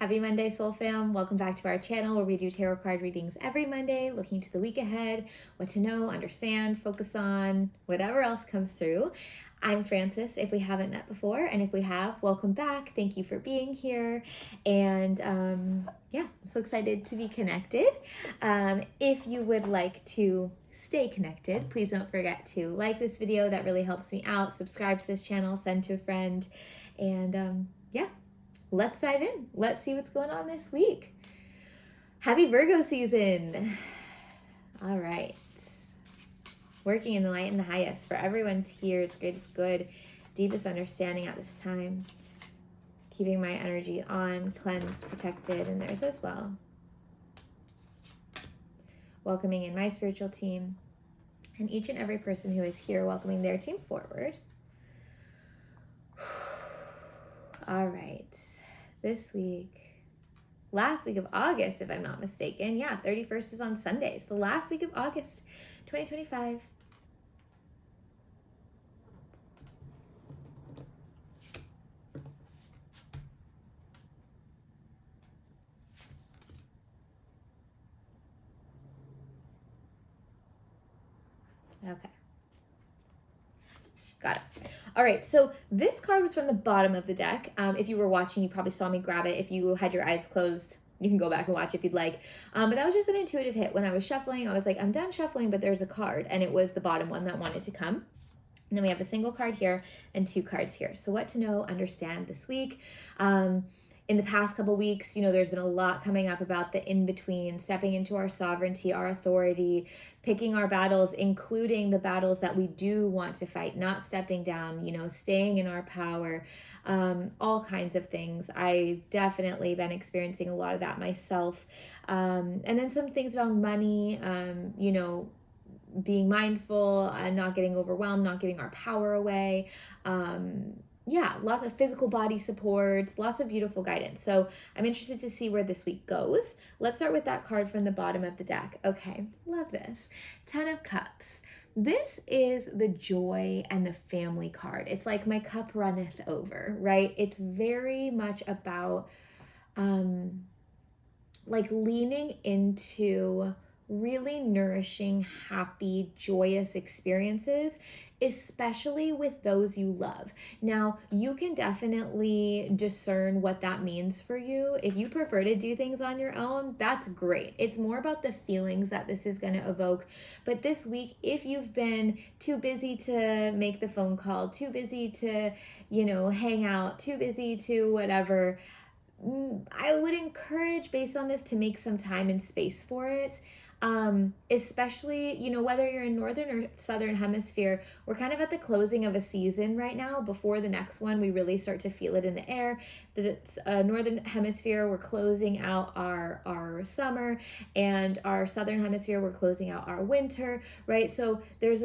Happy Monday, Soul Fam. Welcome back to our channel where we do tarot card readings every Monday, looking to the week ahead, what to know, understand, focus on, whatever else comes through. I'm Frances, if we haven't met before, and if we have, welcome back. Thank you for being here. And yeah, I'm so excited to be connected. If you would like to stay connected, please don't forget to like this video. That really helps me out. Subscribe to this channel, send to a friend, and yeah. Let's dive in. Let's see what's going on this week. Happy Virgo season. All right. Working in the light and the highest for everyone here's greatest good, deepest understanding at this time. Keeping my energy on, cleansed, protected, and theirs as well. Welcoming in my spiritual team and each and every person who is here, welcoming their team forward. All right. This week, last week of August, if I'm not mistaken. Yeah, 31st is on Sunday. So the last week of August, 2025. Okay. Got it. All right, so this card was from the bottom of the deck. If you were watching, you probably saw me grab it. If you had your eyes closed, you can go back and watch if you'd like. But that was just an intuitive hit. When I was shuffling, I was like, I'm done shuffling, but there's a card, and it was the bottom one that wanted to come. And then we have a single card here and two cards here. So what to know, understand this week. In the past couple weeks, there's been a lot coming up about the in-between, stepping into our sovereignty, our authority, picking our battles, including the battles that we do want to fight, not stepping down, staying in our power, all kinds of things. I've definitely been experiencing a lot of that myself. And then some things around money, being mindful and not getting overwhelmed, not giving our power away. Yeah, lots of physical body support, lots of beautiful guidance. So I'm interested to see where this week goes. Let's start with that card from the bottom of the deck. Okay, love this. 10 of Cups. This is the joy and the family card. It's like my cup runneth over, right? It's very much about like leaning into really nourishing, happy, joyous experiences, especially with those you love. Now, you can definitely discern what that means for you. If you prefer to do things on your own, that's great. It's more about the feelings that this is going to evoke. But this week, if you've been too busy to make the phone call, too busy to, hang out, too busy to whatever, I would encourage, based on this, to make some time and space for it. Especially, whether you're in northern or southern hemisphere, we're kind of at the closing of a season right now. Before the next one, we really start to feel it in the air. The northern hemisphere, we're closing out our summer, and our southern hemisphere, we're closing out our winter, right? So there's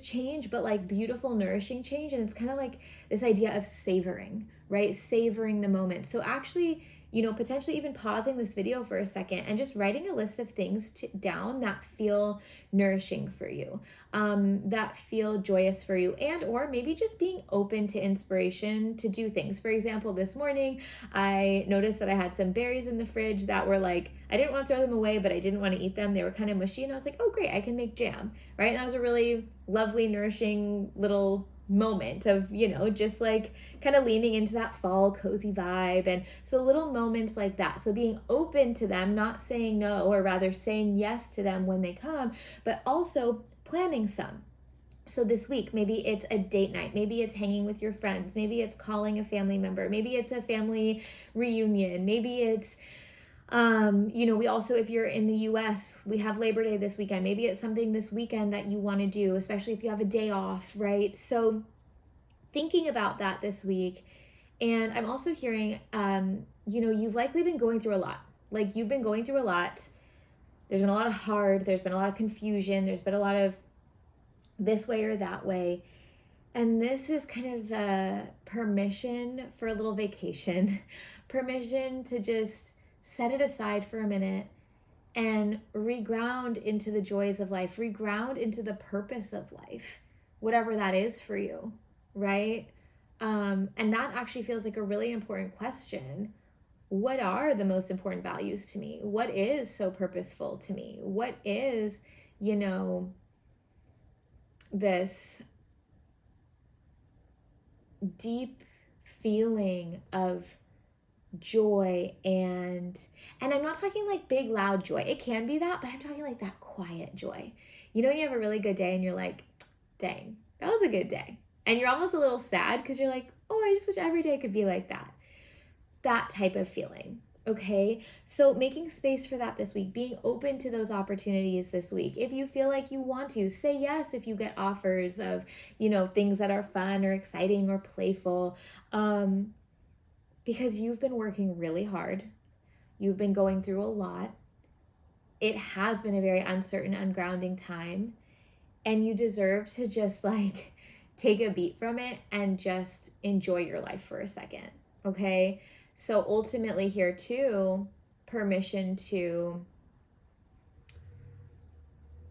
change, but like beautiful, nourishing change. And it's kind of like this idea of savoring, right? Savoring the moment. So actually, potentially even pausing this video for a second and just writing a list of things down that feel nourishing for you, that feel joyous for you, and or maybe just being open to inspiration to do things. For example, this morning, I noticed that I had some berries in the fridge that were like, I didn't want to throw them away, but I didn't want to eat them. They were kind of mushy, and I was like, oh, great, I can make jam, right? And that was a really lovely, nourishing little moment of, just like kind of leaning into that fall cozy vibe. And so little moments like that. So being open to them, not saying no, or rather saying yes to them when they come, but also planning some. So this week, maybe it's a date night, maybe it's hanging with your friends, maybe it's calling a family member, maybe it's a family reunion, maybe it's we also, if you're in the US, we have Labor Day this weekend. Maybe it's something this weekend that you want to do, especially if you have a day off, right? So thinking about that this week. And I'm also hearing, you've likely been going through a lot. Like, you've been going through a lot. There's been a lot of hard, there's been a lot of confusion, there's been a lot of this way or that way. And this is kind of a permission for a little vacation, permission to just set it aside for a minute and reground into the joys of life, reground into the purpose of life, whatever that is for you, right? And that actually feels like a really important question what are the most important values to me? What is so purposeful to me? What is, this deep feeling of joy, and I'm not talking like big loud joy. It can be that, but I'm talking like that quiet joy. You have a really good day and you're like, dang, that was a good day. And you're almost a little sad because you're like, oh, I just wish every day could be like that. That type of feeling. Okay, so making space for that this week, being open to those opportunities this week. If you feel like you want to, say yes if you get offers of, things that are fun or exciting or playful, because you've been working really hard. You've been going through a lot. It has been a very uncertain, ungrounding time, and you deserve to just like take a beat from it and just enjoy your life for a second. Okay, so ultimately here too, permission to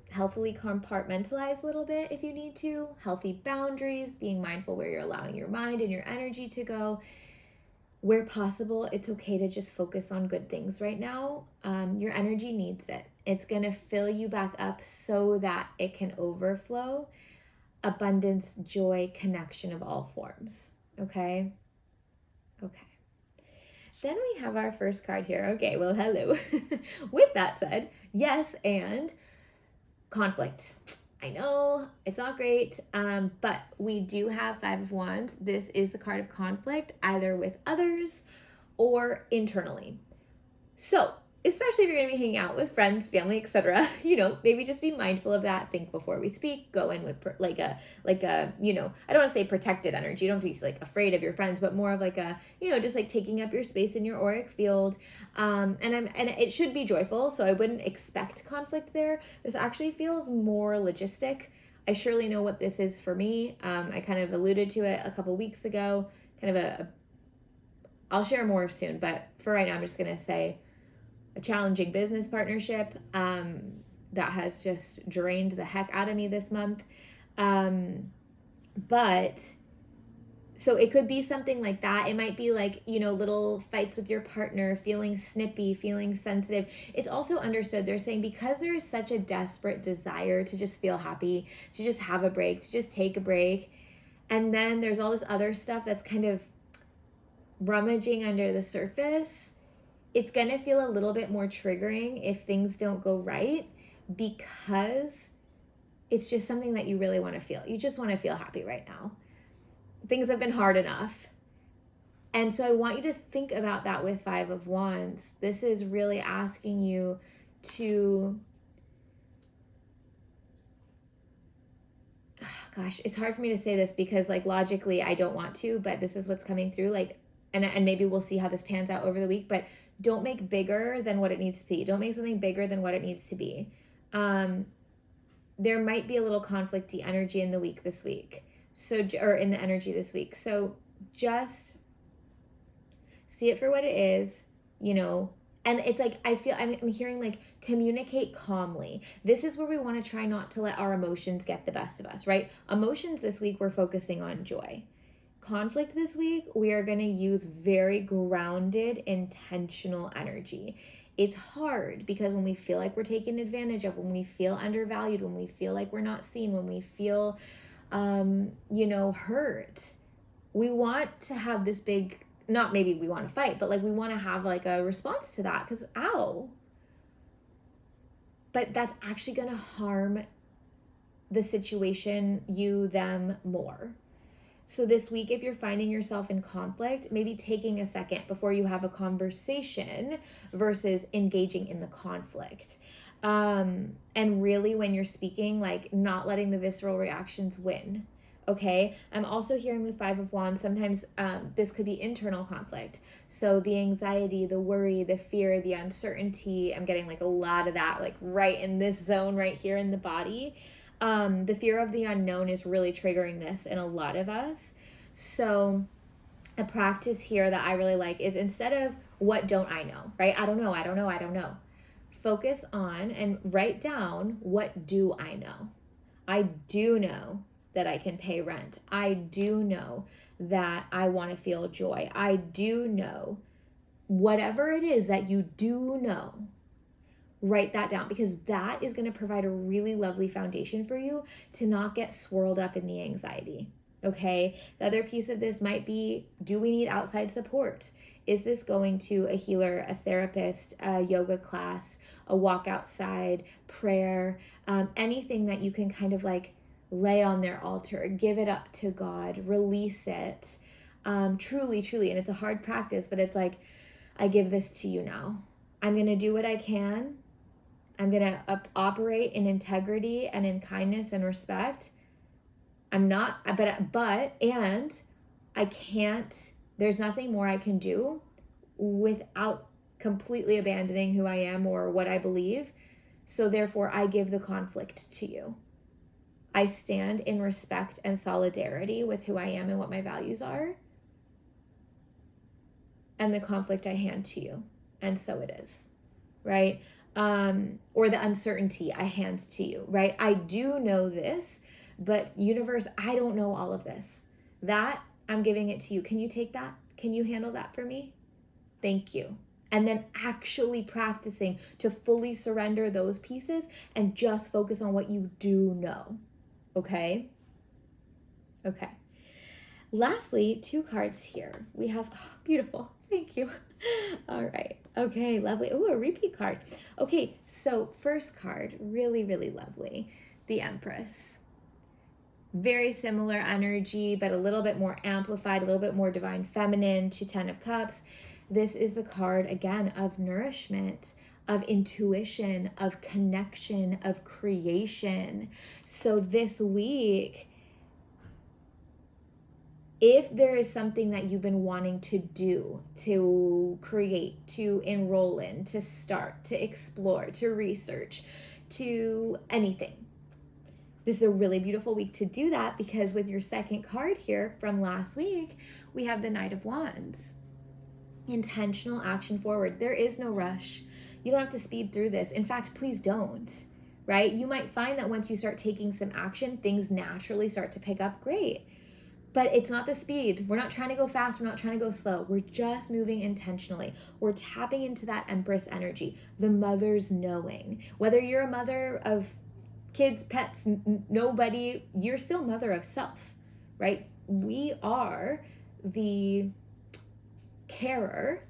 healthily compartmentalize a little bit if you need to, healthy boundaries, being mindful where you're allowing your mind and your energy to go. Where possible, it's okay to just focus on good things right now. Your energy needs it. It's going to fill you back up so that it can overflow. Abundance, joy, connection of all forms. Okay? Okay. Then we have our first card here. Okay, well, hello. With that said, yes, and conflict. I know it's not great, but we do have Five of Wands. This is the card of conflict, either with others or internally. So, especially if you're going to be hanging out with friends, family, etc., maybe just be mindful of that. Think before we speak. Go in with like a I don't want to say protected energy. You don't have to be like afraid of your friends, but more of like a, just like taking up your space in your auric field. And it should be joyful, so I wouldn't expect conflict there. This actually feels more logistic. I surely know what this is for me. I kind of alluded to it a couple weeks ago. Kind of I'll share more soon, but for right now, I'm just gonna say a challenging business partnership that has just drained the heck out of me this month. But so it could be something like that. It might be like, little fights with your partner, feeling snippy, feeling sensitive. It's also understood. They're saying because there is such a desperate desire to just feel happy, to just have a break, to just take a break. And then there's all this other stuff that's kind of rummaging under the surface. It's going to feel a little bit more triggering if things don't go right, because it's just something that you really want to feel. You just want to feel happy right now. Things have been hard enough. And so I want you to think about that with Five of Wands. This is really asking you to, gosh, it's hard for me to say this because like logically I don't want to, but this is what's coming through. Like, and maybe we'll see how this pans out over the week, but don't make bigger than what it needs to be. Don't make something bigger than what it needs to be. There might be a little conflicty energy in the week this week. Or in the energy this week. So just see it for what it is, and it's like, I'm hearing like communicate calmly. This is where we want to try not to let our emotions get the best of us, right? Emotions this week, we're focusing on joy. Conflict this week, we are going to use very grounded, intentional energy. It's hard because when we feel like we're taken advantage of, when we feel undervalued, when we feel like we're not seen, when we feel, hurt, we want to have this big, not maybe we want to fight, but like we want to have like a response to that because ow. But that's actually going to harm the situation, you, them more. So this week, if you're finding yourself in conflict, maybe taking a second before you have a conversation versus engaging in the conflict. And really when you're speaking, like not letting the visceral reactions win. Okay. I'm also hearing with Five of Wands, sometimes this could be internal conflict. So the anxiety, the worry, the fear, the uncertainty, I'm getting like a lot of that, like right in this zone right here in the body. The fear of the unknown is really triggering this in a lot of us. So a practice here that I really like is instead of what don't I know, right? I don't know. Focus on and write down, what do I know? I do know that I can pay rent. I do know that I want to feel joy. I do know whatever it is that you do know, write that down, because that is going to provide a really lovely foundation for you to not get swirled up in the anxiety. Okay. The other piece of this might be, do we need outside support? Is this going to a healer, a therapist, a yoga class, a walk outside, prayer, anything that you can kind of like lay on their altar, give it up to God, release it, truly, truly. And it's a hard practice, but it's like, I give this to you now. I'm going to do what I can. I'm going to operate in integrity and in kindness and respect. And I can't, there's nothing more I can do without completely abandoning who I am or what I believe. So therefore, I give the conflict to you. I stand in respect and solidarity with who I am and what my values are. And the conflict I hand to you. And so it is, right? Or the uncertainty I hand to you, right? I do know this, but universe, I don't know all of this. That, I'm giving it to you. Can you take that? Can you handle that for me? Thank you. And then actually practicing to fully surrender those pieces and just focus on what you do know. Okay? Okay. Lastly, 2 cards here. We have, beautiful. Thank you. All right. Okay, lovely. Oh, a repeat card. Okay, so first card, really, really lovely. The Empress. Very similar energy, but a little bit more amplified, a little bit more divine feminine to 10 of Cups. This is the card, again, of nourishment, of intuition, of connection, of creation. So this week, if there is something that you've been wanting to do, to create, to enroll in, to start, to explore, to research, to anything, this is a really beautiful week to do that, because with your second card here from last week, we have the Knight of Wands. Intentional action forward. There is no rush. You don't have to speed through this. In fact, please don't, right? You might find that once you start taking some action, things naturally start to pick up. Great. But it's not the speed. We're not trying to go fast. We're not trying to go slow. We're just moving intentionally. We're tapping into that Empress energy, the mother's knowing. Whether you're a mother of kids, pets, nobody, you're still mother of self, right? We are the carer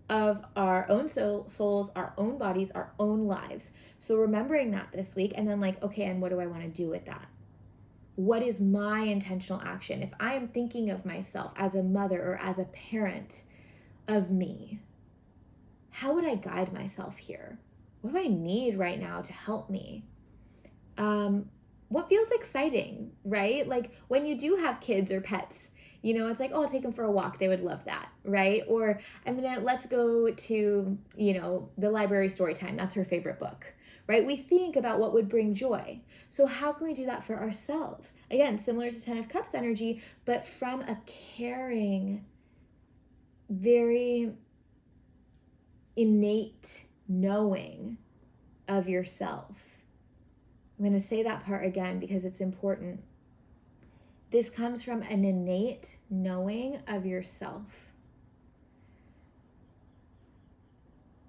of our own souls, our own bodies, our own lives. So remembering that this week, and then like, okay, and what do I want to do with that? What is my intentional action? If I am thinking of myself as a mother or as a parent of me, how would I guide myself here? What do I need right now to help me? What feels exciting, right? Like when you do have kids or pets, you know, it's like, oh, I'll take them for a walk. They would love that, right? Or let's go to, the library story time. That's her favorite book, right? We think about what would bring joy. So how can we do that for ourselves? Again, similar to 10 of Cups energy, but from a caring, very innate knowing of yourself. I'm going to say that part again because it's important. This comes from an innate knowing of yourself.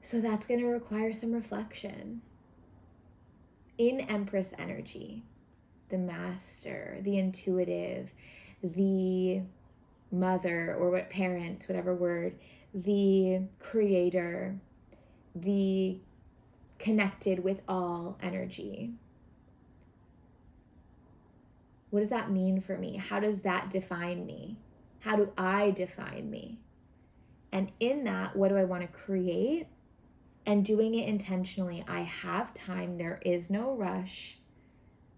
So that's going to require some reflection. In Empress energy, the master, the intuitive, the mother or what parent, whatever word, the creator, the connected with all energy. What does that mean for me? How does that define me? How do I define me? And in that, what do I want to create? And doing it intentionally. I have time. There is no rush.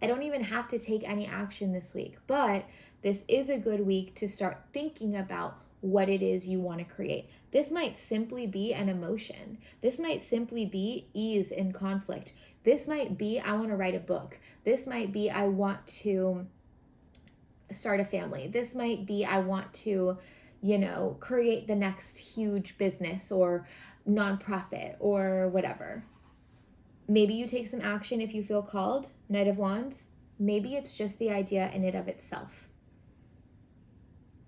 I don't even have to take any action this week, but this is a good week to start thinking about what it is you want to create. This might simply be an emotion. This might simply be ease in conflict. This might be, I want to write a book. This might be, I want to start a family. This might be, I want to, create the next huge business or nonprofit or whatever. Maybe you take some action if you feel called, Knight of Wands. Maybe it's just the idea in and of itself.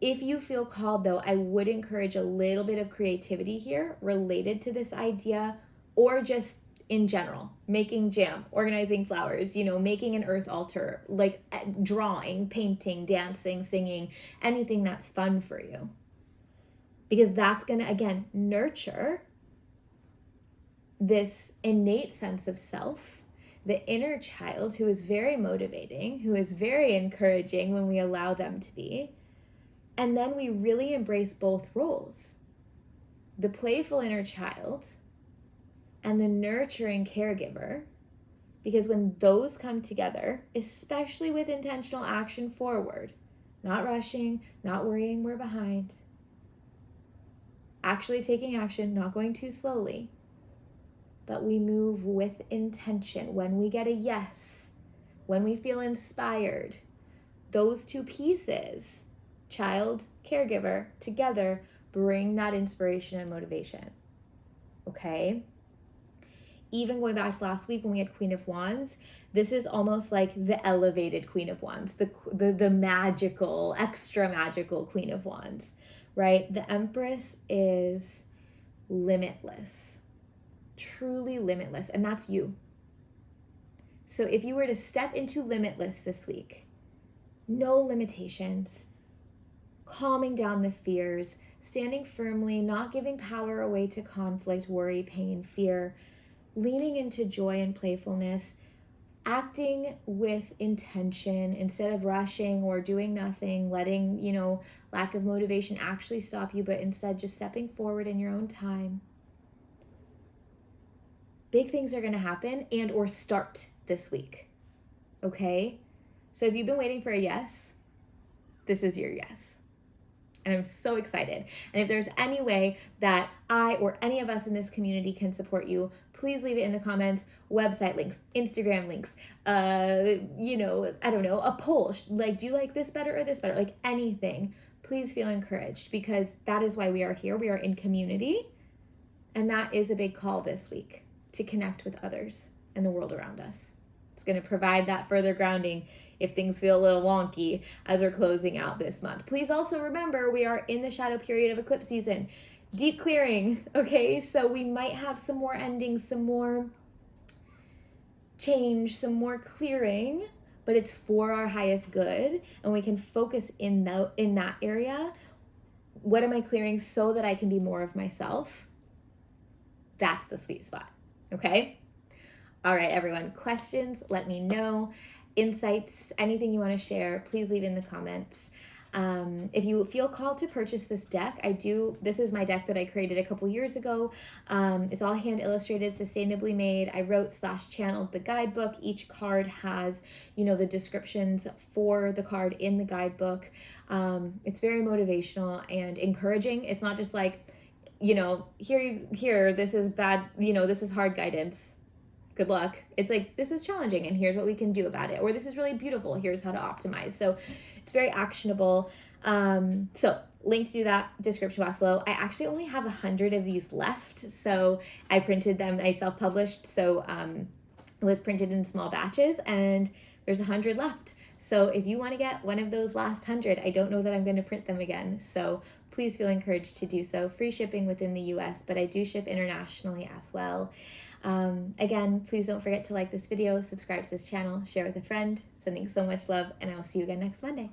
If you feel called though, I would encourage a little bit of creativity here related to this idea, or just in general, making jam, organizing flowers, making an earth altar, like drawing, painting, dancing, singing, anything that's fun for you. Because that's going to, again, nurture this innate sense of self, the inner child who is very motivating, who is very encouraging when we allow them to be. And then we really embrace both roles, the playful inner child and the nurturing caregiver. Because when those come together, especially with intentional action forward, not rushing, not worrying we're behind, actually taking action, not going too slowly, but we move with intention. When we get a yes, when we feel inspired, those two pieces, child, caregiver, together bring that inspiration and motivation. Okay? Even going back to last week when we had Queen of Wands, this is almost like the elevated Queen of Wands, the magical, extra magical Queen of Wands, right? The Empress is limitless, truly limitless, and that's you. So if you were to step into limitless this week, no limitations, calming down the fears, standing firmly, not giving power away to conflict, worry, pain, fear, leaning into joy and playfulness, acting with intention instead of rushing or doing nothing, letting, lack of motivation actually stop you, but instead just stepping forward in your own time. Big things are going to happen and or start this week. Okay? So if you've been waiting for a yes, this is your yes. And I'm so excited. And if there's any way that I or any of us in this community can support you, please leave it in the comments. Website links, Instagram links, I don't know, a poll. Like, do you like this better or this better? Like anything. Please feel encouraged, because that is why we are here. We are in community. And that is a big call this week, to connect with others and the world around us. It's going to provide that further grounding if things feel a little wonky as we're closing out this month. Please also remember, we are in the shadow period of eclipse season. Deep clearing, okay? So we might have some more endings, some more change, some more clearing, but it's for our highest good, and we can focus in that area. What am I clearing so that I can be more of myself? That's the sweet spot, okay? All right, everyone, questions, let me know. Insights, anything you want to share, please leave in the comments. If you feel called to purchase this deck, this is my deck that I created a couple years ago. It's all hand illustrated, sustainably made. I wrote/channeled the guidebook. Each card has, the descriptions for the card in the guidebook. It's very motivational and encouraging. It's not just like, here, this is bad, this is hard guidance. Good luck. It's like, this is challenging and here's what we can do about it. Or this is really beautiful. Here's how to optimize. So it's very actionable. So link to that description box below. I actually only have 100 of these left. So I printed them. I self-published. So it was printed in small batches and there's 100 left. So if you want to get one of those last 100, I don't know that I'm going to print them again. So please feel encouraged to do so. Free shipping within the US, but I do ship internationally as well. Again, please don't forget to like this video, subscribe to this channel, share with a friend. Sending so much love, and I will see you again next Monday.